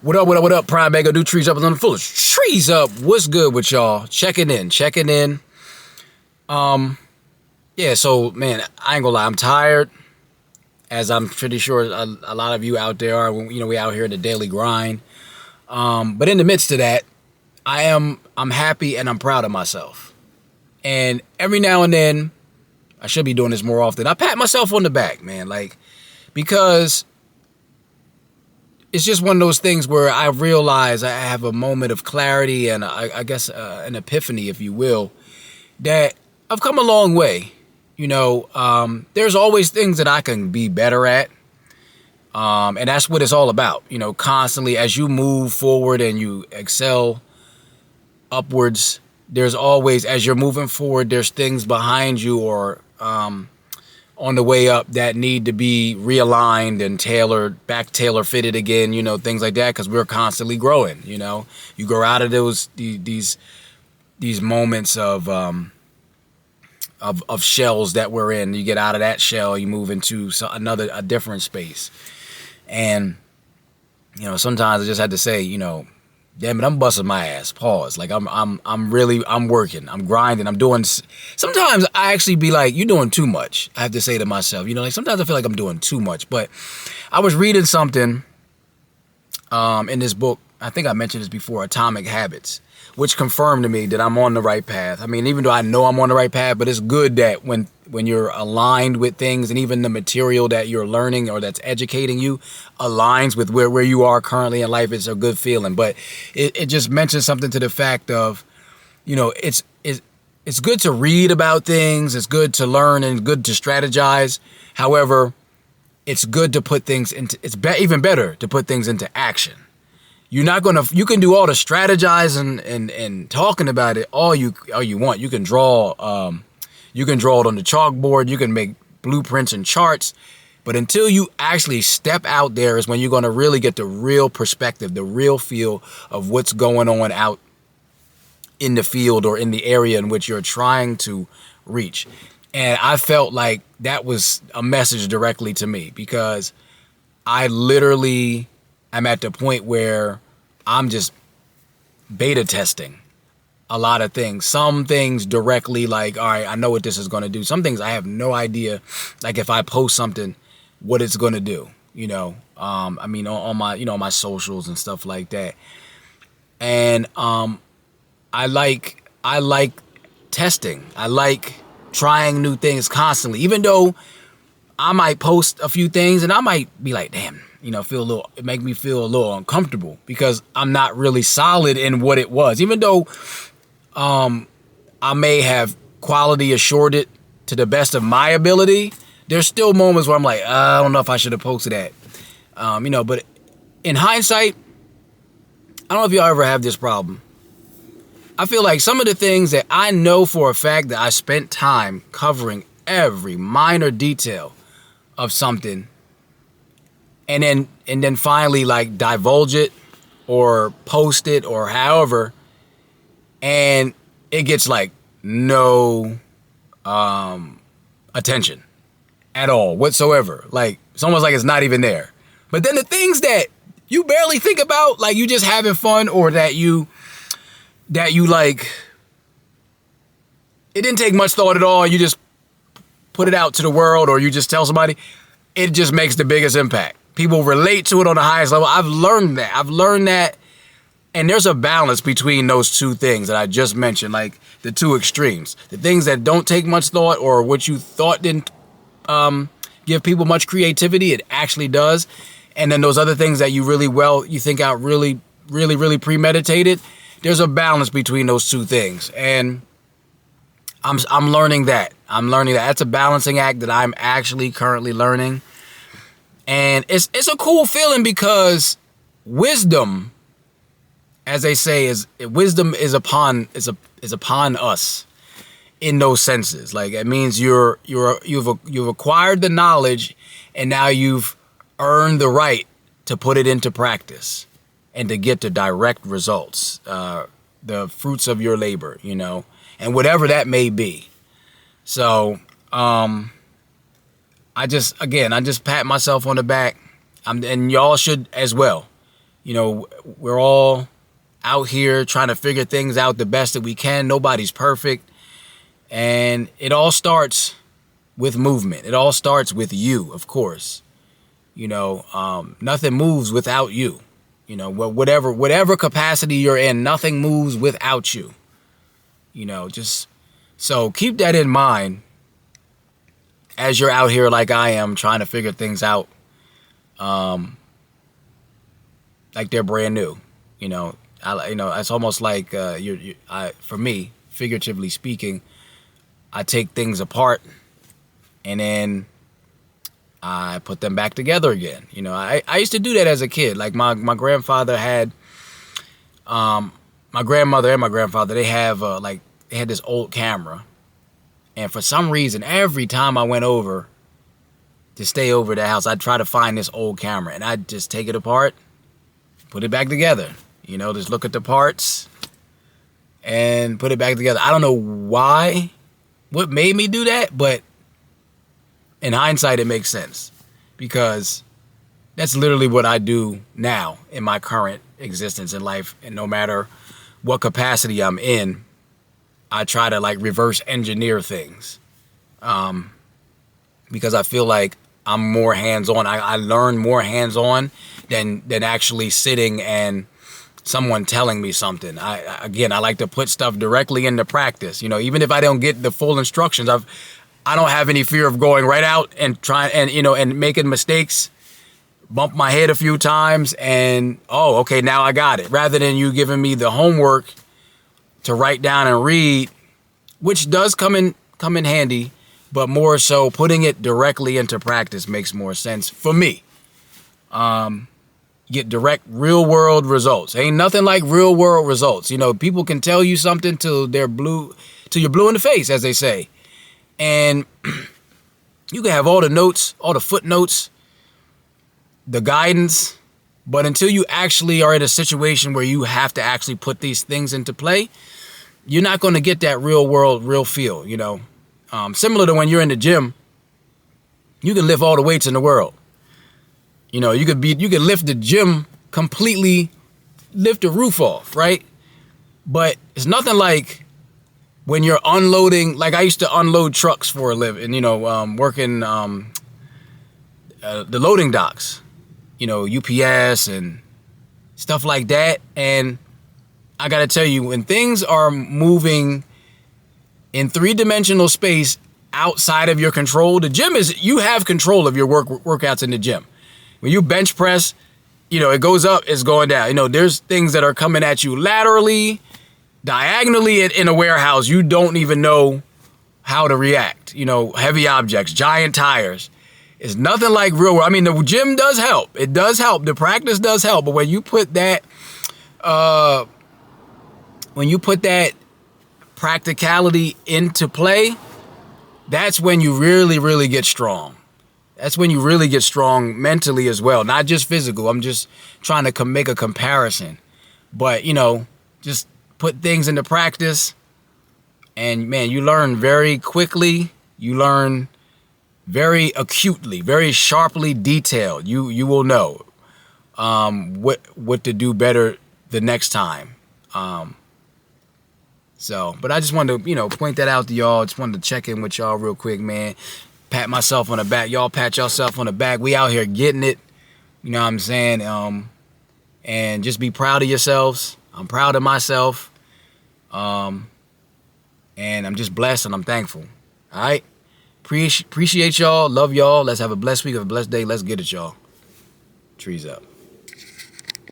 What up? Pryme.mega, do trees up on the fullest. Trees up. What's good with y'all? Checking in. Yeah, so, man, I ain't gonna lie. I'm tired, as I'm pretty sure a lot of you out there are. You know, we out here in the daily grind. But in the midst of that, I'm happy and I'm proud of myself. And every now and then, I should be doing this more often, I pat myself on the back, man, because it's just one of those things where I realize I have a moment of clarity and I guess an epiphany, if you will, that I've come a long way. You know, there's always things that I can be better at. And that's what it's all about. You know, constantly as you move forward and you excel upwards, there's always, as you're moving forward, there's things behind you or on the way up that need to be realigned and tailor fitted again, you know, things like that, because we're constantly growing. You know, you grow out of these moments of shells that we're in. You get out of that shell, you move into a different space. And, you know, sometimes I just had to say, you know, damn it, I'm busting my ass. Pause. Like I'm working. I'm grinding. I'm doing. Sometimes I actually be like, you're doing too much. I have to say to myself, you know, like sometimes I feel like I'm doing too much. But I was reading something in this book. I think I mentioned this before, Atomic Habits, which confirmed to me that I'm on the right path. I mean, even though I know I'm on the right path, but it's good that when you're aligned with things and even the material that you're learning or that's educating you aligns with where you are currently in life, it's a good feeling. But it just mentions something to the fact of, you know, it's good to read about things. It's good to learn and good to strategize. However, it's good to put things into, even better to put things into action. You can do all the strategizing and talking about it all you want. You can draw it on the chalkboard. You can make blueprints and charts. But until you actually step out there is when you're going to really get the real perspective, the real feel of what's going on out in the field or in the area in which you're trying to reach. And I felt like that was a message directly to me, because I literally am at the point where I'm just beta testing a lot of things. Some things directly, like, all right, I know what this is going to do. Some things I have no idea, like if I post something, what it's going to do, you know. I mean, on my, you know, my socials and stuff like that. And I like testing. I like trying new things constantly, even though I might post a few things and I might be like, damn, you know, it make me feel a little uncomfortable because I'm not really solid in what it was. Even though I may have quality assured it to the best of my ability, there's still moments where I'm like, I don't know if I should have posted that. You know, but in hindsight, I don't know if y'all ever have this problem. I feel like some of the things that I know for a fact that I spent time covering every minor detail of something, and then finally like divulge it or post it or however, and it gets like no attention at all whatsoever. Like it's almost like it's not even there. But then the things that you barely think about, like you just having fun, or that you like, it didn't take much thought at all, you just put it out to the world, or you just tell somebody, it just makes the biggest impact. People relate to it on the highest level. I've learned that. And there's a balance between those two things that I just mentioned, like the two extremes. The things that don't take much thought, or what you thought didn't give people much creativity, it actually does. And then those other things that you think out really, really, really premeditated. There's a balance between those two things. And I'm learning that. That's a balancing act that I'm actually currently learning. And it's a cool feeling, because wisdom, as they say, is upon us in those senses. Like it means you've acquired the knowledge, and now you've earned the right to put it into practice and to get the direct results, the fruits of your labor, you know, and whatever that may be. So, I just pat myself on the back, and y'all should as well. You know, we're all out here trying to figure things out the best that we can. Nobody's perfect. And it all starts with movement. It all starts with you, of course. You know, nothing moves without you. You know, whatever capacity you're in, nothing moves without you. You know, just so keep that in mind as you're out here like I am trying to figure things out like they're brand new. You know, it's almost like for me, figuratively speaking, I take things apart and then I put them back together again. You know, I used to do that as a kid. Like my grandfather had, my grandmother and my grandfather, they had this old camera. And for some reason, every time I went over to stay over at the house, I'd try to find this old camera and I'd just take it apart, put it back together. You know, just look at the parts and put it back together. I don't know why, what made me do that, but in hindsight, it makes sense because that's literally what I do now in my current existence in life. And no matter what capacity I'm in, I try to like reverse engineer things because I feel like I'm more hands-on. I learn more hands-on than actually sitting and someone telling me something. I like to put stuff directly into practice. You know, even if I don't get the full instructions, I don't have any fear of going right out and trying and making mistakes, bump my head a few times and, oh, okay, now I got it. Rather than you giving me the homework to write down and read, which does come in handy, but more so putting it directly into practice makes more sense for me. Get direct real world results. Ain't nothing like real world results. You know, people can tell you something till you're blue in the face, as they say. And you can have all the notes, all the footnotes, the guidance, but until you actually are in a situation where you have to actually put these things into play, you're not going to get that real world, real feel, you know. Similar to when you're in the gym, you can lift all the weights in the world. You know, you could lift the gym completely, lift the roof off, right? But it's nothing like when you're unloading, like I used to unload trucks for a living, you know, working the loading docks, you know, UPS and stuff like that. And I got to tell you, when things are moving in three-dimensional space outside of your control, the gym you have control of your workouts in the gym. When you bench press, you know, it goes up, it's going down. You know, there's things that are coming at you laterally, diagonally in a warehouse. You don't even know how to react. You know, heavy objects, giant tires. It's nothing like real world. I mean, the gym does help. It does help. The practice does help. But when you put that, practicality into play, that's when you really, really get strong. That's when you really get strong mentally as well. Not just physical. I'm just trying to make a comparison. But, you know, just put things into practice. And, man, you learn very quickly. You learn very acutely, very sharply detailed. You will know what to do better the next time. But I just wanted to, you know, point that out to y'all. Just wanted to check in with y'all real quick, man. Pat myself on the back. Y'all pat yourself on the back. We out here getting it. You know what I'm saying? And just be proud of yourselves. I'm proud of myself. And I'm just blessed and I'm thankful. All right? Appreciate y'all. Love y'all. Let's have a blessed week, have a blessed day. Let's get it, y'all. Trees up.